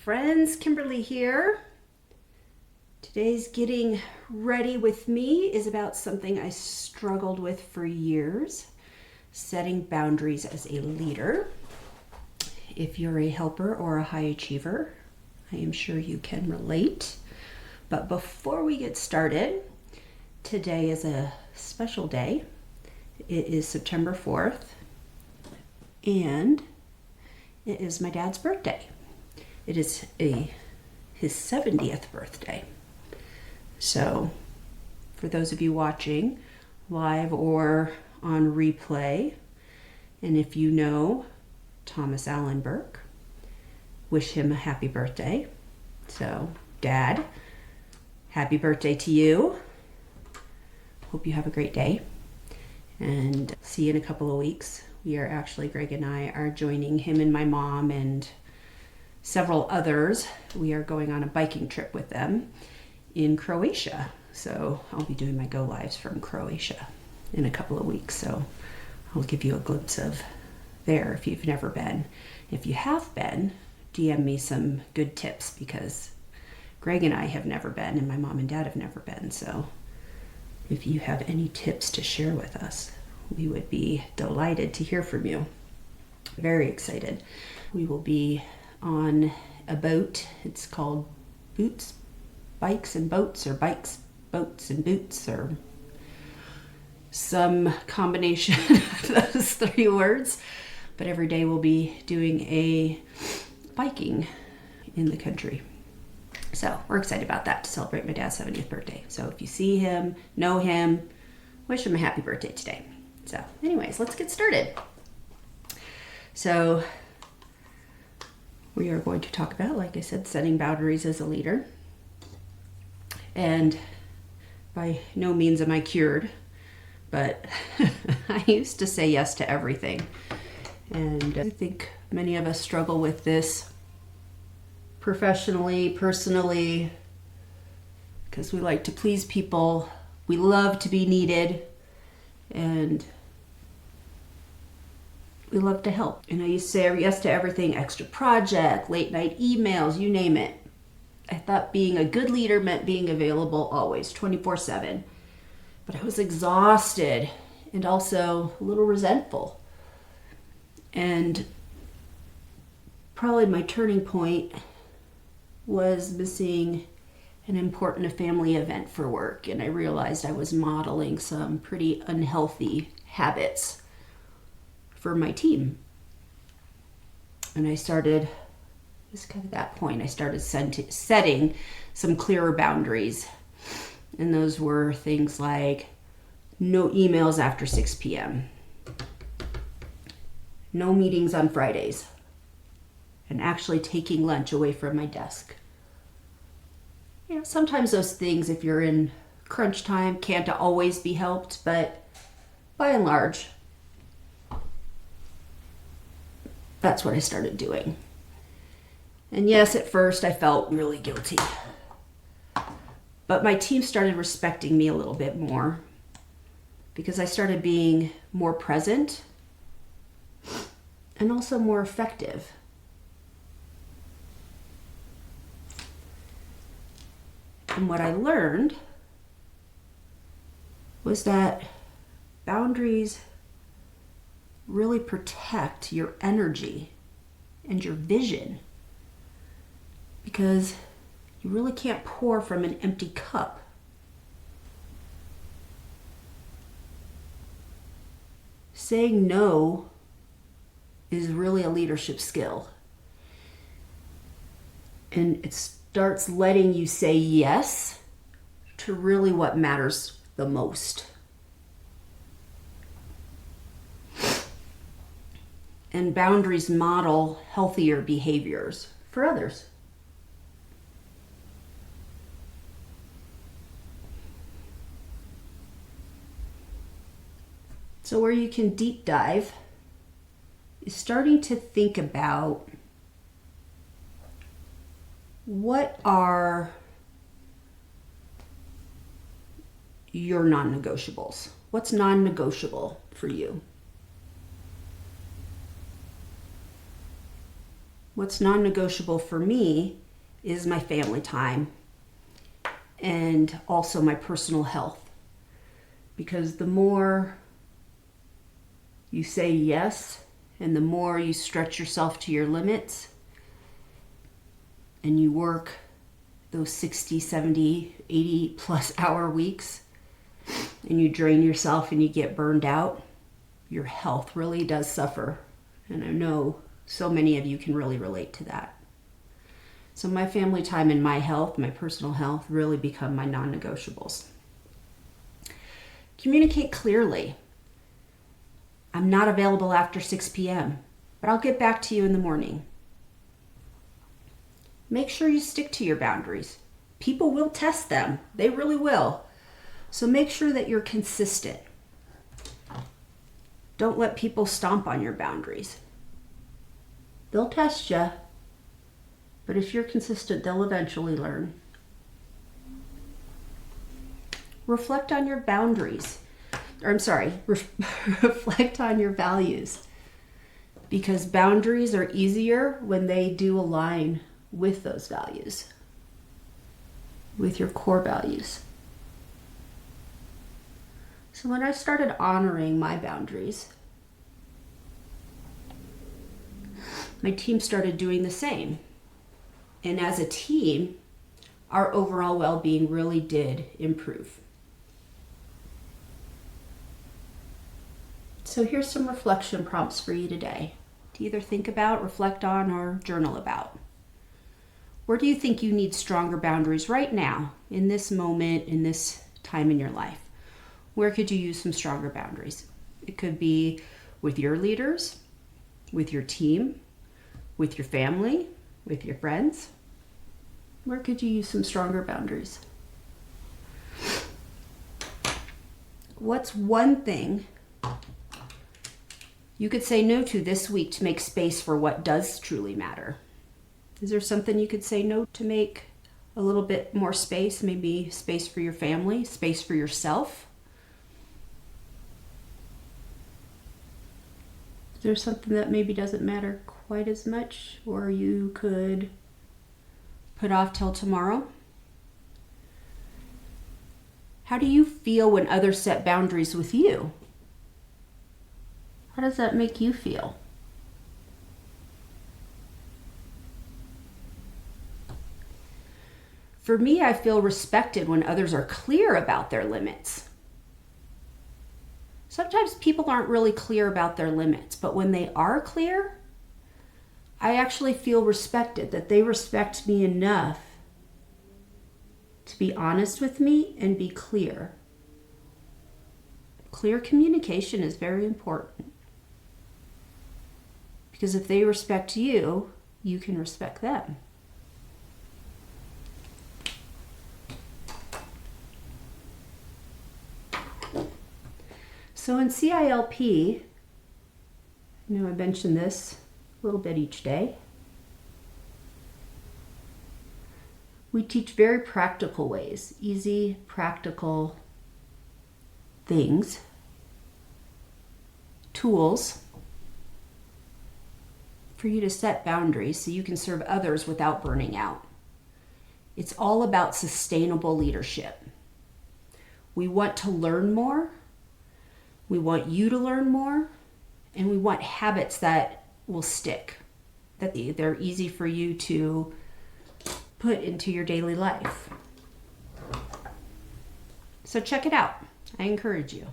friends, Kimberly here. Today's Getting Ready with Me is about something I struggled with for years, setting boundaries as a leader. If you're a helper or a high achiever, I am sure you can relate. But before we get started, today is a special day. It is September 4th, and it is my dad's birthday. It is his 70th birthday. So for those of you watching live or on replay, and if you know Thomas Allen Burke, wish him a happy birthday. So Dad, happy birthday to you. Hope you have a great day, and see you in a couple of weeks. Greg and I are joining him and my mom and several others. We are going on a biking trip with them in Croatia. So I'll be doing my go lives from Croatia in a couple of weeks. So I'll give you a glimpse of there if you've never been. If you have been, DM me some good tips, because Greg and I have never been and my mom and dad have never been. So if you have any tips to share with us, we would be delighted to hear from you. Very excited. We will be on a boat. It's called Bikes and Boats, or Bikes, Boats and Boots, or some combination of those three words. But every day we'll be doing a biking in the country. So we're excited about that, to celebrate my dad's 70th birthday. So if you see him, know him, wish him a happy birthday today. So anyways, let's get started. So we are going to talk about, like I said, setting boundaries as a leader. And by no means am I cured, but I used to say yes to everything. And I think many of us struggle with this professionally, personally, because we like to please people. We love to be needed, and we love to help. And I used to say yes to everything: extra project, late night emails, you name it. I thought being a good leader meant being available always, 24/7. But I was exhausted and also a little resentful. And probably my turning point was missing an important family event for work. And I realized I was modeling some pretty unhealthy habits for my team. And I started, it was kind of that point, I started setting some clearer boundaries. And those were things like no emails after 6 p.m., no meetings on Fridays, and actually taking lunch away from my desk. You know, sometimes those things, if you're in crunch time, can't always be helped, but by and large, that's what I started doing. And yes, at first I felt really guilty, but my team started respecting me a little bit more, because I started being more present and also more effective. And what I learned was that boundaries really protect your energy and your vision, because you really can't pour from an empty cup. Saying no is really a leadership skill. And it starts letting you say yes to really what matters the most. And boundaries model healthier behaviors for others. So where you can deep dive is starting to think about what are your non-negotiables. What's non-negotiable for you? What's non-negotiable for me is my family time and also my personal health. Because the more you say yes and the more you stretch yourself to your limits and you work those 60, 70, 80 plus hour weeks and you drain yourself and you get burned out, your health really does suffer. And I know so many of you can really relate to that. So my family time and my health, my personal health, really become my non-negotiables. Communicate clearly. I'm not available after 6 p.m., but I'll get back to you in the morning. Make sure you stick to your boundaries. People will test them. They really will. So make sure that you're consistent. Don't let people stomp on your boundaries. They'll test you, but if you're consistent, they'll eventually learn. Reflect on your boundaries. Reflect on your values. Because boundaries are easier when they do align with those values, with your core values. So when I started honoring my boundaries, my team started doing the same. And as a team, our overall well-being really did improve. So here's some reflection prompts for you today to either think about, reflect on, or journal about. Where do you think you need stronger boundaries right now, in this moment, in this time in your life? Where could you use some stronger boundaries? It could be with your leaders, with your team, with your family, with your friends. Where could you use some stronger boundaries? What's one thing you could say no to this week to make space for what does truly matter? Is there something you could say no to make a little bit more space? Maybe space for your family, space for yourself? Is there something that maybe doesn't matter quite as much, or you could put off till tomorrow? How do you feel when others set boundaries with you? How does that make you feel? For me, I feel respected when others are clear about their limits. Sometimes people aren't really clear about their limits, but when they are clear, I actually feel respected, that they respect me enough to be honest with me and be clear. Clear communication is very important. Because if they respect you, you can respect them. So in CILP, I know I mention this a little bit each day. We teach very practical ways, easy, practical things, tools for you to set boundaries so you can serve others without burning out. It's all about sustainable leadership. We want to learn more. We want you to learn more, and we want habits that will stick, that they're easy for you to put into your daily life. So check it out. I encourage you.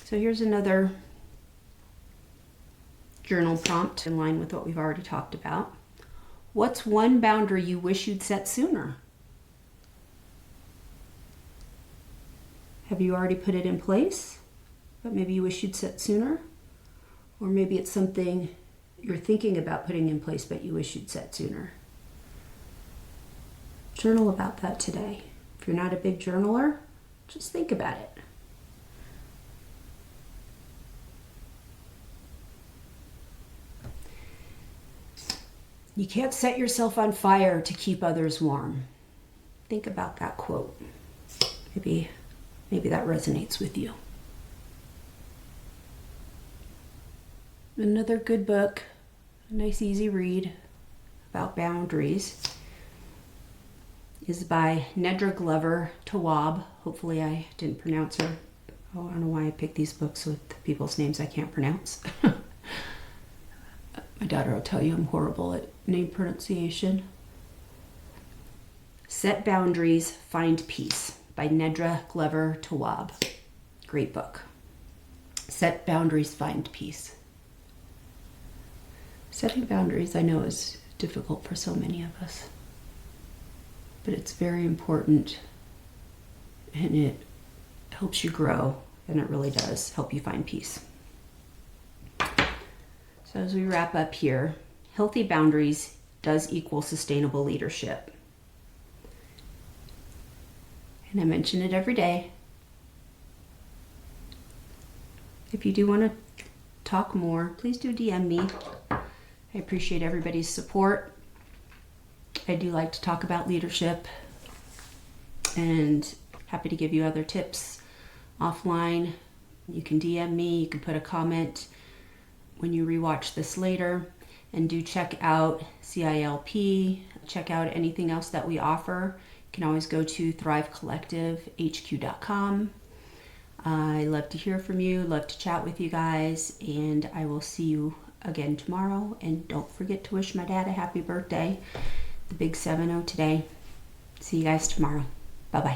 So here's another journal prompt in line with what we've already talked about. What's one boundary you wish you'd set sooner? Have you already put it in place, but maybe you wish you'd set sooner? Or maybe it's something you're thinking about putting in place, but you wish you'd set sooner. Journal about that today. If you're not a big journaler, just think about it. You can't set yourself on fire to keep others warm. Think about that quote. Maybe that resonates with you. Another good book a nice easy read about boundaries, is by Nedra Glover Tawwab. Hopefully I didn't pronounce her. Oh, I don't know why I pick these books with people's names I can't pronounce. My daughter will tell you I'm horrible at name pronunciation. Set Boundaries, Find Peace by Nedra Glover Tawwab. Great book. Set boundaries, find peace. Setting boundaries, I know, is difficult for so many of us, but it's very important, and it helps you grow, and it really does help you find peace. So as we wrap up here, healthy boundaries does equal sustainable leadership. And I mention it every day. If you do want to talk more, please do DM me. I appreciate everybody's support. I do like to talk about leadership, and happy to give you other tips offline. You can DM me, you can put a comment when you rewatch this later, and do check out CILP, check out anything else that we offer. You can always go to thrivecollectivehq.com. I love to hear from you, love to chat with you guys, and I will see you again tomorrow. And don't forget to wish my dad a happy birthday, the big 7-0 today. See you guys tomorrow. Bye-bye.